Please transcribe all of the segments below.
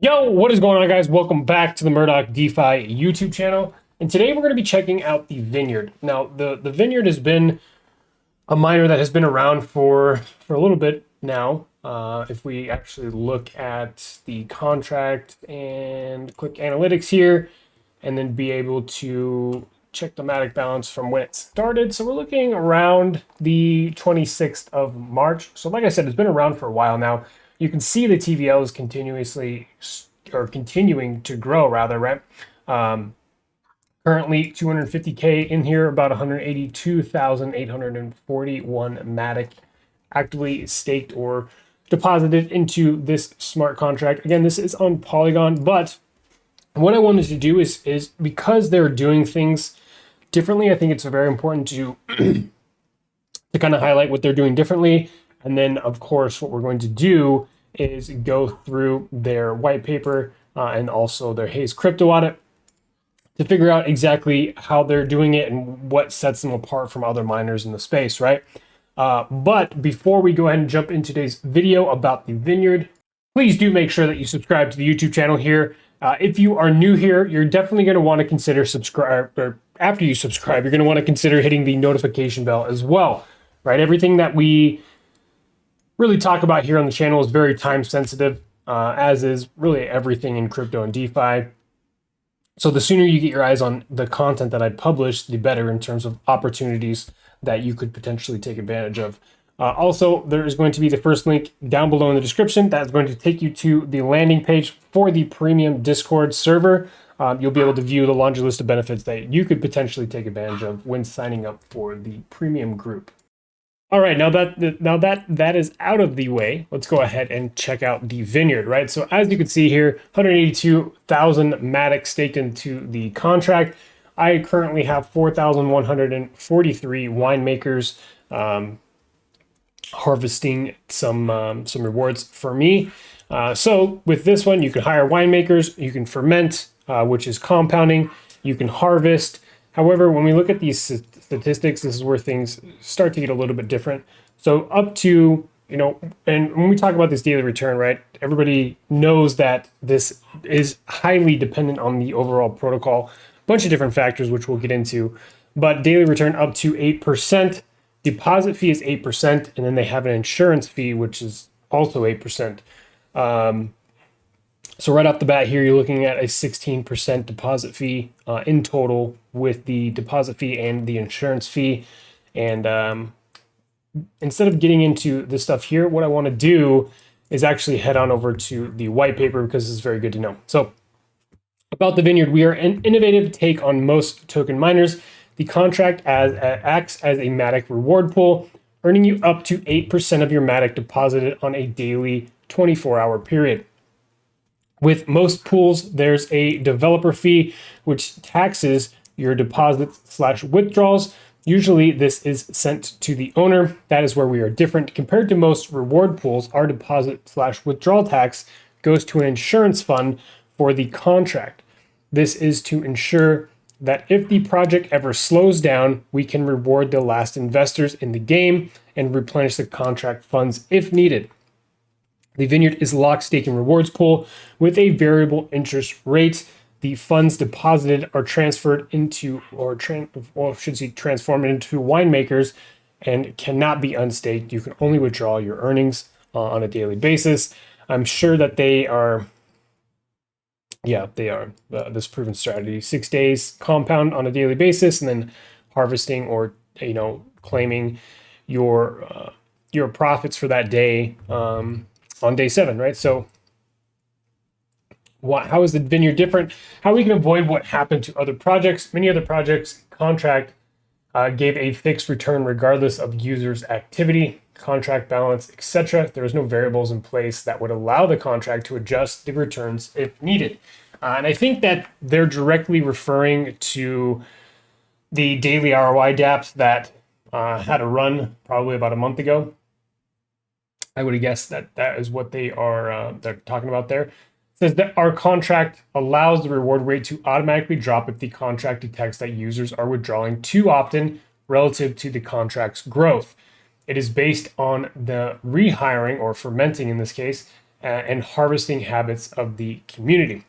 Yo, what is going on, guys? Welcome back to the Murdoch DeFi YouTube channel. And today we're going to be checking out the Vineyard. Now, the Vineyard has been a miner that has been around for a little bit now. If we actually look at the contract and click analytics here, and then be able to check the matic balance from when it started. So we're looking around the 26th of March. So like I said, it's been around for a while now. You can see the TVL is continuing to grow rather, right? Currently 250K in here, about 182,841 matic actively staked or deposited into this smart contract. Again, this is on Polygon, but what I wanted to do is because they're doing things differently, I think it's very important to kind of highlight what they're doing differently. And then, of course, what we're going to do is go through their white paper and also their Haze crypto audit to figure out exactly how they're doing it and what sets them apart from other miners in the space, right? But before we go ahead and jump into today's video about the Vineyard, please do make sure that you subscribe to the YouTube channel here. If you are new here, you're definitely going to want to consider subscribe, or after you subscribe, you're going to want to consider hitting the notification bell as well, right? Everything that we really talk about here on the channel is very time sensitive, as is really everything in crypto and DeFi. So the sooner you get your eyes on the content that I publish, the better in terms of opportunities that you could potentially take advantage of. Also, there is going to be the first link down below in the description that's going to take you to the landing page for the premium Discord server. You'll be able to view the laundry list of benefits that you could potentially take advantage of when signing up for the premium group. All right, now that is out of the way, let's go ahead and check out the Vineyard, right? So as you can see here, 182,000 matic staked into the contract. I currently have 4,143 winemakers harvesting some rewards for me. So with this one, you can hire winemakers, you can ferment, which is compounding, you can harvest. However, when we look at these statistics, this is where things start to get a little bit different. So up to, and when we talk about this daily return, right, everybody knows that this is highly dependent on the overall protocol, a bunch of different factors, which we'll get into, but daily return up to 8%. Deposit fee is 8%, and then they have an insurance fee, which is also 8%. So right off the bat here, you're looking at a 16% deposit fee in total with the deposit fee and the insurance fee. And instead of getting into this stuff here, what I want to do is actually head on over to the white paper because this is very good to know. So about the Vineyard, we are an innovative take on most token miners. The contract acts as a matic reward pool, earning you up to 8% of your matic deposited on a daily 24-hour period. With most pools, there's a developer fee, which taxes your deposits/withdrawals. Usually this is sent to the owner. That is where we are different. Compared to most reward pools, our deposit/withdrawal tax goes to an insurance fund for the contract. This is to ensure that if the project ever slows down, we can reward the last investors in the game and replenish the contract funds if needed. The Vineyard is locked staking rewards pool with a variable interest rate. The funds deposited are transferred into, transformed into winemakers and cannot be unstaked. You can only withdraw your earnings on a daily basis. I'm sure that they are. Yeah, they are. This proven strategy: 6 days compound on a daily basis, and then harvesting or claiming your profits for that day on day 7, right? So how is the Vineyard different? How we can avoid what happened to other projects? Many other projects contract gave a fixed return regardless of users' activity, contract balance, etc. There was no variables in place that would allow the contract to adjust the returns if needed. And I think that they're directly referring to the daily ROI dApps that had a run probably about a month ago. I would have guessed that that is what they're talking about there. It says that our contract allows the reward rate to automatically drop if the contract detects that users are withdrawing too often relative to the contract's growth. It is based on the rehiring, or fermenting in this case, and harvesting habits of the community.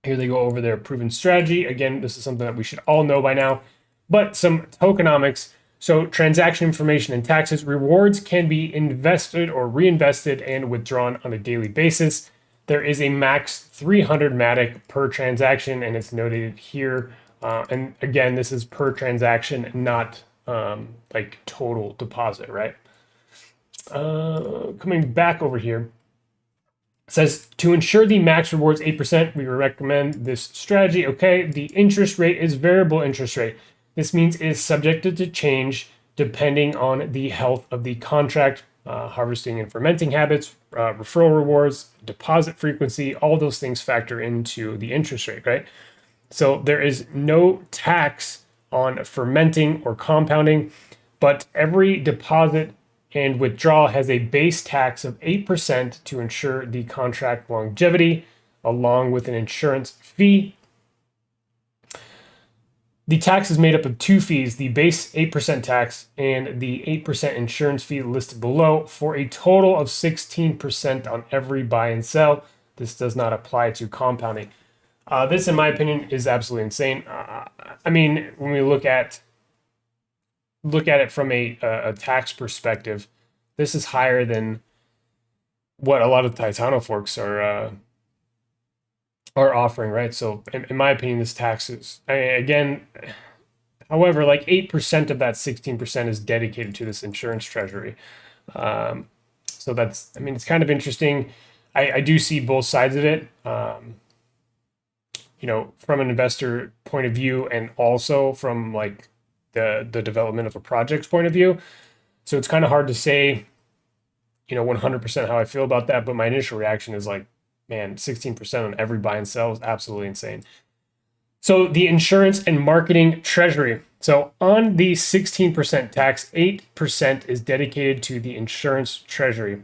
Here they go over their proven strategy. Again, this is something that we should all know by now, but some tokenomics. So transaction information and taxes. Rewards can be invested or reinvested and withdrawn on a daily basis. There is a max 300 Matic per transaction, and it's noted here. And again, this is per transaction, not like total deposit, right? Coming back over here, it says to ensure the max rewards 8%, we recommend this strategy. Okay, the interest rate is variable interest rate. This means it is subjected to change depending on the health of the contract, harvesting and fermenting habits, referral rewards, deposit frequency, all those things factor into the interest rate, right? So there is no tax on fermenting or compounding, but every deposit and withdrawal has a base tax of 8% to ensure the contract longevity, along with an insurance fee. The tax is made up of two fees, the base 8% tax and the 8% insurance fee listed below, for a total of 16% on every buy and sell. This does not apply to compounding. This, in my opinion, is absolutely insane. I mean, when we look at it from a tax perspective, this is higher than what a lot of Titano forks are offering, right? So in my opinion, this tax is, again, however, like 8% of that 16% is dedicated to this insurance treasury. So that's, I mean, it's kind of interesting. I do see both sides of it. You know, from an investor point of view, and also from like the development of a project's point of view. So it's kind of hard to say, you know, 100% how I feel about that. But my initial reaction is like, man, 16% on every buy and sell is absolutely insane. So the insurance and marketing treasury. So on the 16% tax, 8% is dedicated to the insurance treasury.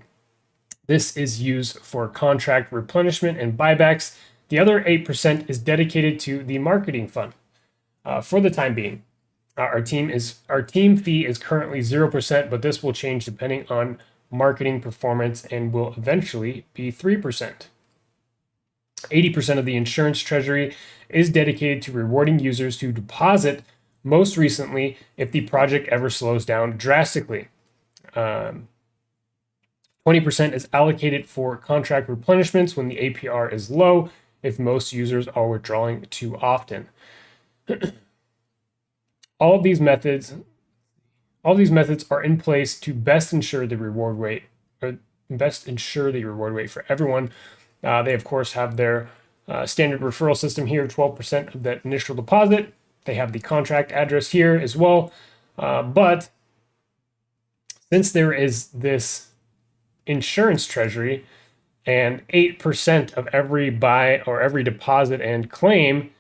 This is used for contract replenishment and buybacks. The other 8% is dedicated to the marketing fund. For the time being, our team fee is currently 0%, but this will change depending on marketing performance and will eventually be 3%. 80% of the insurance treasury is dedicated to rewarding users who deposit most recently if the project ever slows down drastically. 20% is allocated for contract replenishments when the APR is low, if most users are withdrawing too often. All these methods are in place to best ensure the reward rate for everyone. They of course have their standard referral system here, 12% of that initial deposit. They have the contract address here as well. But since there is this insurance treasury, and 8% of every buy or every deposit and claim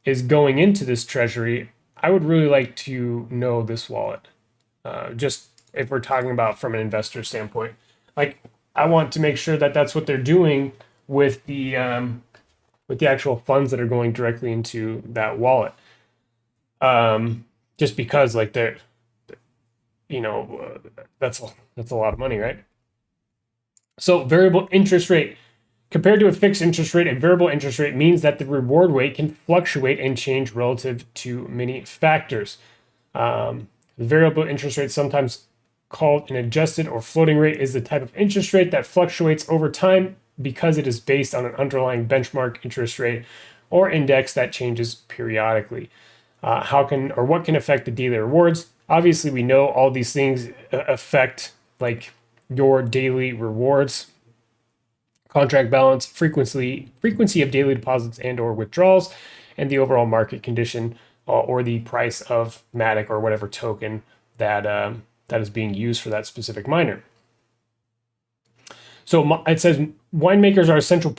is going into this treasury, I would really like to know this wallet. Just if we're talking about from an investor standpoint, like I want to make sure that that's what they're doing with the actual funds that are going directly into that wallet. Just because like they're, you know, that's a lot of money, right? So variable interest rate. Compared to a fixed interest rate, a variable interest rate means that the reward rate can fluctuate and change relative to many factors. The variable interest rate, sometimes called an adjusted or floating rate, is the type of interest rate that fluctuates over time because it is based on an underlying benchmark interest rate or index that changes periodically. What can affect the daily rewards? Obviously, we know all these things affect like your daily rewards, contract balance, frequency of daily deposits and or withdrawals, and the overall market condition or the price of Matic or whatever token that is being used for that specific miner. So it says winemakers are essentially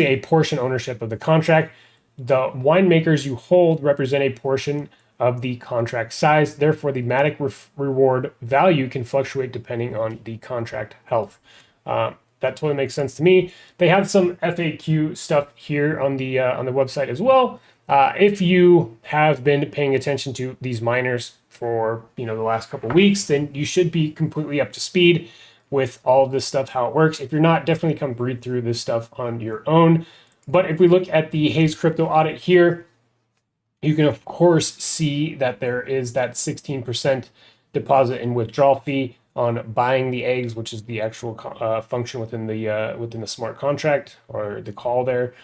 a portion ownership of the contract. The winemakers you hold represent a portion of the contract size. Therefore, the Matic reward value can fluctuate depending on the contract health. That totally makes sense to me. They have some FAQ stuff here on the website as well. If you have been paying attention to these miners for the last couple of weeks, then you should be completely up to speed. with all of this stuff, how it works. If you're not, definitely come read through this stuff on your own. But if we look at the Hayes crypto audit here, you can of course see that there is that 16% deposit and withdrawal fee on buying the eggs, which is the actual function within the smart contract or the call there.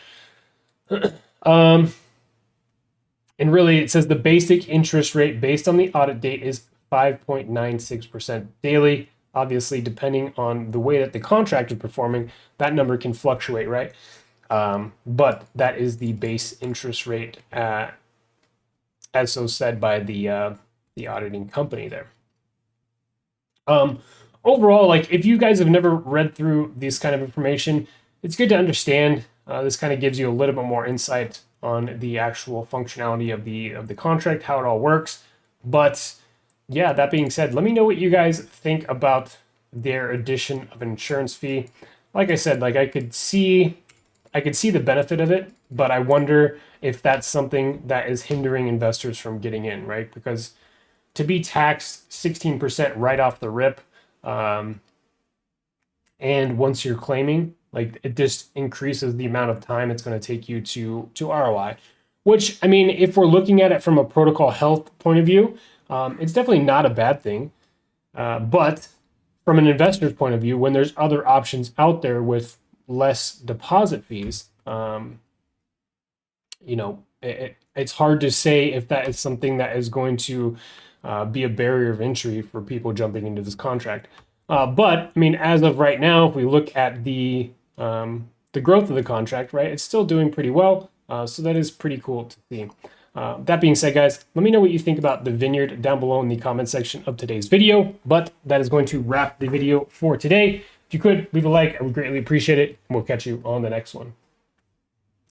And really, it says the basic interest rate based on the audit date is 5.96% daily. Obviously, depending on the way that the contract is performing, that number can fluctuate, right? But that is the base interest rate, as so said by the auditing company there. Overall, like if you guys have never read through this kind of information, it's good to understand. This kind of gives you a little bit more insight on the actual functionality of the contract, how it all works. But yeah, that being said, let me know what you guys think about their addition of an insurance fee. Like I said, like I could see the benefit of it, but I wonder if that's something that is hindering investors from getting in, right? Because to be taxed 16% right off the rip, and once you're claiming, like it just increases the amount of time it's going to take you to ROI, which, I mean, if we're looking at it from a protocol health point of view, it's definitely not a bad thing. But from an investor's point of view, when there's other options out there with less deposit fees, it's hard to say if that is something that is going to be a barrier of entry for people jumping into this contract. But I mean, as of right now, if we look at the growth of the contract, right, it's still doing pretty well. So that is pretty cool to see. That being said, guys, let me know what you think about the Vineyard down below in the comment section of today's video. But that is going to wrap the video for today. If you could leave a like, I would greatly appreciate it. And we'll catch you on the next one.